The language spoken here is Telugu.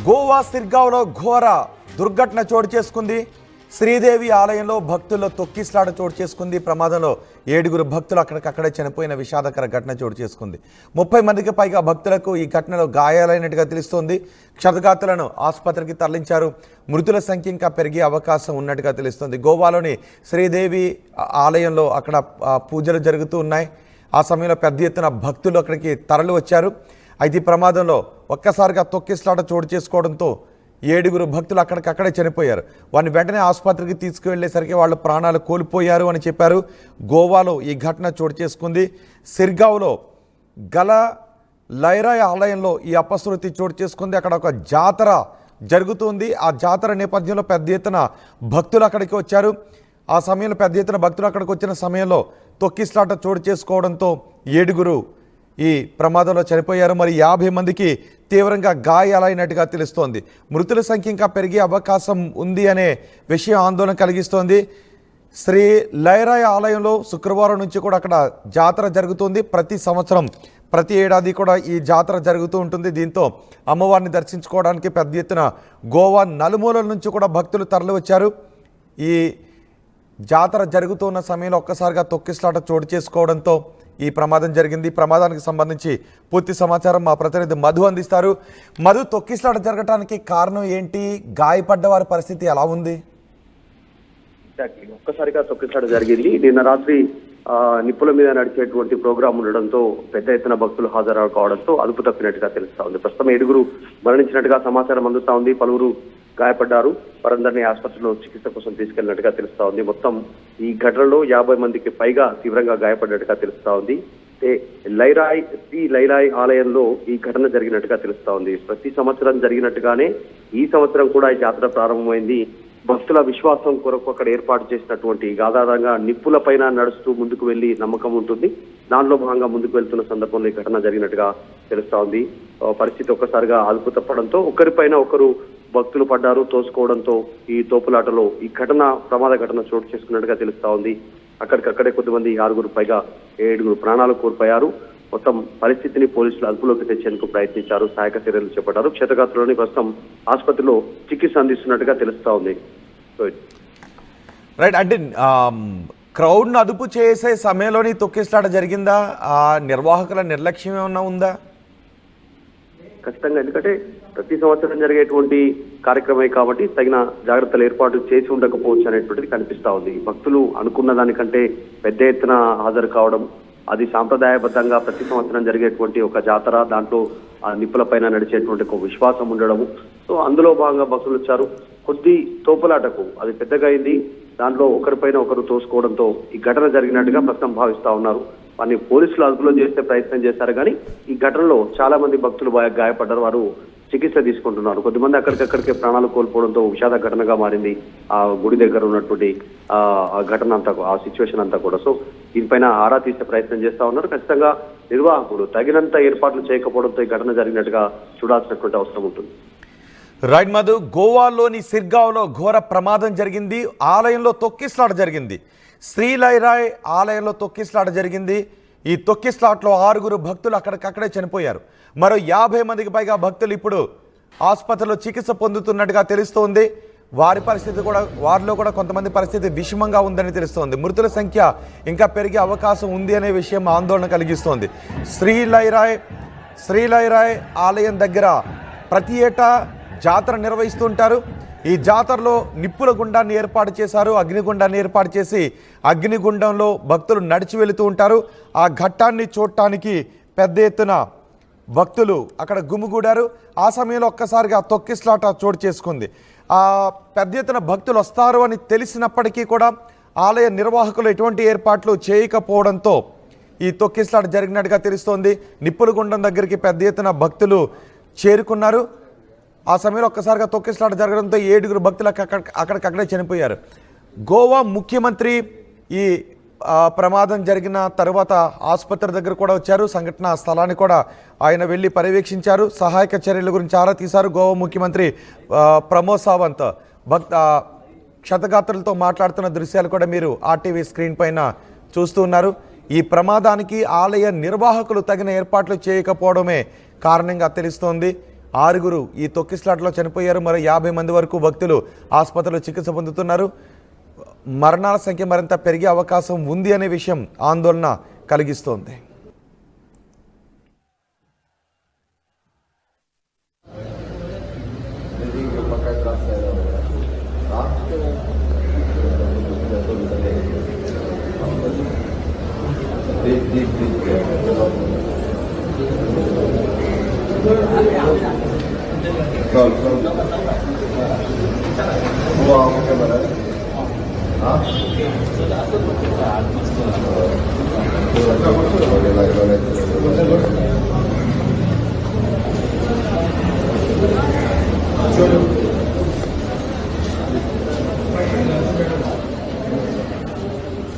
గోవా సిర్గావ్లో ఘోర దుర్ఘటన చోటు చేసుకుంది. శ్రీదేవి ఆలయంలో భక్తుల్లో తొక్కిసలాట చోటు చేసుకుంది. ప్రమాదంలో 7 భక్తులు అక్కడికక్కడే చనిపోయిన విషాదకర ఘటన చోటు చేసుకుంది. 30 మందికి పైగా భక్తులకు ఈ ఘటనలో గాయాలైనట్టుగా తెలుస్తోంది. క్షతగాతులను ఆసుపత్రికి తరలించారు. మృతుల సంఖ్య ఇంకా పెరిగే అవకాశం ఉన్నట్టుగా తెలుస్తోంది. గోవాలోని శ్రీదేవి ఆలయంలో అక్కడ పూజలు జరుగుతూ ఉన్నాయి. ఆ సమయంలో పెద్ద ఎత్తున భక్తులు అక్కడికి తరలి వచ్చారు. అయితే ఈ ప్రమాదంలో ఒక్కసారిగా తొక్కిసలాట చోటు చేసుకోవడంతో 7 భక్తులు అక్కడికక్కడే చనిపోయారు. వారిని వెంటనే ఆసుపత్రికి తీసుకువెళ్లేసరికి వాళ్ళు ప్రాణాలు కోల్పోయారు అని చెప్పారు. గోవాలో ఈ ఘటన చోటు చేసుకుంది. సిర్గావ్లో గల లైరాయ్ ఆలయంలో ఈ అపశృతి చోటు చేసుకుంది. అక్కడ ఒక జాతర జరుగుతుంది. ఆ జాతర నేపథ్యంలో పెద్ద ఎత్తున భక్తులు అక్కడికి వచ్చారు. ఆ సమయంలో పెద్ద ఎత్తున భక్తులు అక్కడికి వచ్చిన సమయంలో తొక్కిసలాట చోటు చేసుకోవడంతో 7 ఈ ప్రమాదంలో చనిపోయారు. మరి 50 మందికి తీవ్రంగా గాయాలైనట్టుగా తెలుస్తోంది. మృతుల సంఖ్య ఇంకా పెరిగే అవకాశం ఉంది అనే విషయం ఆందోళన కలిగిస్తోంది. శ్రీ లైరాయ్ ఆలయంలో శుక్రవారం నుంచి కూడా అక్కడ జాతర జరుగుతుంది. ప్రతి ఏడాది కూడా ఈ జాతర జరుగుతూ ఉంటుంది. దీంతో అమ్మవారిని దర్శించుకోవడానికి పెద్ద ఎత్తున గోవా నలుమూలల నుంచి కూడా భక్తులు తరలి వచ్చారు. ఈ జాతర జరుగుతున్న సమయంలో ఒక్కసారిగా తొక్కిసలాట చోటు చేసుకోవడంతో ఈ ప్రమాదం జరిగింది. ప్రమాదానికి సంబంధించి పూర్తి సమాచారం మా ప్రతినిధి మధు అందిస్తారు. మధు, తొక్కిసలాట జరగడానికి కారణం ఏంటి? గాయపడ్డ వారి పరిస్థితి ఎలా ఉంది? ఒక్కసారిగా తొక్కిసలాట జరిగింది. నిన్న రాత్రి నిప్పుల మీద నడిచేటువంటి ప్రోగ్రాం ఉండడంతో పెద్ద ఎత్తున భక్తులు హాజరు కావడంతో అదుపు తప్పినట్టుగా తెలుస్తా ఉంది. ప్రస్తుతం 7 మరణించినట్టుగా సమాచారం అందుతా ఉంది. పలువురు గాయపడ్డారు. వారందరినీ ఆసుపత్రిలో చికిత్స కోసం తీసుకెళ్లినట్టుగా తెలుస్తా ఉంది. మొత్తం ఈ ఘటనలో 50 మందికి పైగా తీవ్రంగా గాయపడ్డట్టుగా తెలుస్తా ఉంది. లైరాయ్ ఆలయంలో ఈ ఘటన జరిగినట్టుగా తెలుస్తా ఉంది. ప్రతి సంవత్సరం జరిగినట్టుగానే ఈ సంవత్సరం కూడా ఈ జాతర ప్రారంభమైంది. భక్తుల విశ్వాసం కొరకు అక్కడ ఏర్పాటు చేసినటువంటి ఆధారంగా నిప్పుల పైన నడుస్తూ ముందుకు వెళ్లి నమ్మకం ఉంటుంది. దానిలో భాగంగా ముందుకు వెళ్తున్న సందర్భంలో ఈ ఘటన జరిగినట్టుగా తెలుస్తా ఉంది. పరిస్థితి ఒక్కసారిగా అదుపు తప్పడంతో ఒకరిపైన ఒకరు భక్తులు పడ్డారు. తోసుకోవడంతో ఈ తోపులాటలో ఈ ప్రమాద ఘటన చోటు చేసుకున్నట్టుగా తెలుస్తా ఉంది. అక్కడికక్కడే కొద్దిమంది 6 పైగా 7 ప్రాణాలు కోల్పోయారు. మొత్తం పరిస్థితిని పోలీసులు అదుపులోకి తెచ్చేందుకు ప్రయత్నించారు. సహాయక చర్యలు చేపట్టారు. క్షతగాత్రులని ప్రస్తుతం ఆసుపత్రిలో చికిత్స అందిస్తున్నట్టుగా తెలుస్తా ఉంది. రైట్, అంటే క్రౌడ్ను అదుపు చేసే సమయంలోని తొక్కిసలాట జరిగిందా? నిర్వాహకుల నిర్లక్ష్యం ఏమన్నా ఉందా? ఖచ్చితంగా, ఎందుకంటే ప్రతి సంవత్సరం జరిగేటువంటి కార్యక్రమే కాబట్టి తగిన జాగ్రత్తలు ఏర్పాటు చేసి ఉండకపోవచ్చు అనేటువంటిది కనిపిస్తా ఉంది. భక్తులు అనుకున్న దానికంటే పెద్ద ఎత్తున హాజరు కావడం, అది సాంప్రదాయబద్ధంగా ప్రతి సంవత్సరం జరిగేటువంటి ఒక జాతర, దాంట్లో ఆ నిప్పుల పైన నడిచేటువంటి ఒక విశ్వాసం ఉండడము. సో అందులో భాగంగా భక్తులు వచ్చారు. కొద్ది తోపులాటకు అది పెద్దగా అయింది. దాంట్లో ఒకరిపైన ఒకరు తోసుకోవడంతో ఈ ఘటన జరిగినట్టుగా ప్రస్తుతం భావిస్తా ఉన్నారు. వారిని పోలీసులు అదుపులో చేసే ప్రయత్నం చేశారు. కానీ ఈ ఘటనలో చాలా మంది భక్తులు గాయపడ్డారు. వారు చికిత్స తీసుకుంటున్నారు. కొద్దిమంది అక్కడికక్కడికే ప్రాణాలు కోల్పోవడంతో విషాద ఘటనగా మారింది ఆ గుడి దగ్గర ఉన్నటువంటి ఆ ఘటన అంతా, ఆ సిచ్యువేషన్ అంతా కూడా. సో దీనిపైన ఆరా తీసే ప్రయత్నం చేస్తా ఉన్నారు. ఖచ్చితంగా నిర్వాహకులు తగినంత ఏర్పాట్లు చేయకపోవడంతో ఈ ఘటన జరిగినట్టుగా చూడాల్సినటువంటి అవసరం ఉంటుంది. రైట్ మధు, గోవాలోని సిర్గావ్లో ఘోర ప్రమాదం జరిగింది. ఆలయంలో తొక్కిసలాట జరిగింది. శ్రీలైరాయ్ ఆలయంలో తొక్కిసలాట జరిగింది. ఈ తొక్కిసలాటలో 6 భక్తులు అక్కడికక్కడే చనిపోయారు. మరో 50 మందికి పైగా భక్తులు ఇప్పుడు ఆసుపత్రిలో చికిత్స పొందుతున్నట్టుగా తెలుస్తోంది. వారిలో కూడా కొంతమంది పరిస్థితి విషమంగా ఉందని తెలుస్తోంది. మృతుల సంఖ్య ఇంకా పెరిగే అవకాశం ఉంది అనే విషయం ఆందోళన కలిగిస్తోంది. శ్రీలైరాయ్ ఆలయం దగ్గర ప్రతి ఏటా జాతర నిర్వహిస్తుంటారు. ఈ జాతరలో నిప్పుల గుండాన్ని ఏర్పాటు చేశారు. అగ్నిగుండాన్ని ఏర్పాటు చేసి అగ్నిగుండంలో భక్తులు నడిచి వెళుతూ ఉంటారు. ఆ ఘట్టాన్ని చూడటానికి పెద్ద ఎత్తున భక్తులు అక్కడ గుమిగూడారు. ఆ సమయంలో ఒక్కసారిగా తొక్కిసలాట చోటు చేసుకుంది. పెద్ద ఎత్తున భక్తులు వస్తారు అని తెలిసినప్పటికీ కూడా ఆలయ నిర్వాహకులు ఎటువంటి ఏర్పాట్లు చేయకపోవడంతో ఈ తొక్కిసలాట జరిగినట్టుగా తెలుస్తోంది. నిప్పుల గుండం దగ్గరికి పెద్ద ఎత్తున భక్తులు చేరుకున్నారు. ఆ సమయంలో ఒక్కసారిగా తొక్కిసలాట జరగడంతో 7 భక్తులు అక్కడికక్కడే చనిపోయారు. గోవా ముఖ్యమంత్రి ఈ ప్రమాదం జరిగిన తర్వాత ఆసుపత్రి దగ్గర కూడా వచ్చారు. సంఘటన స్థలాన్ని కూడా ఆయన వెళ్ళి పర్యవేక్షించారు. సహాయక చర్యల గురించి ఆరా తీశారు. గోవా ముఖ్యమంత్రి ప్రమోద్ సావంత్ క్షతగాత్రులతో మాట్లాడుతున్న దృశ్యాలు కూడా మీరు ఆర్టీవీ స్క్రీన్ పైన చూస్తూ ఉన్నారు. ఈ ప్రమాదానికి ఆలయ నిర్వాహకులు తగిన ఏర్పాట్లు చేయకపోవడమే కారణంగా తెలుస్తోంది. 6గురు ఈ తొక్కిస్లాట్లో చనిపోయారు. మరో 50 మంది వరకు భక్తులు ఆసుపత్రిలో చికిత్స పొందుతున్నారు. మరణాల సంఖ్య మరింత పెరిగే అవకాశం ఉంది అనే విషయం ఆందోళన కలిగిస్తోంది. हाँ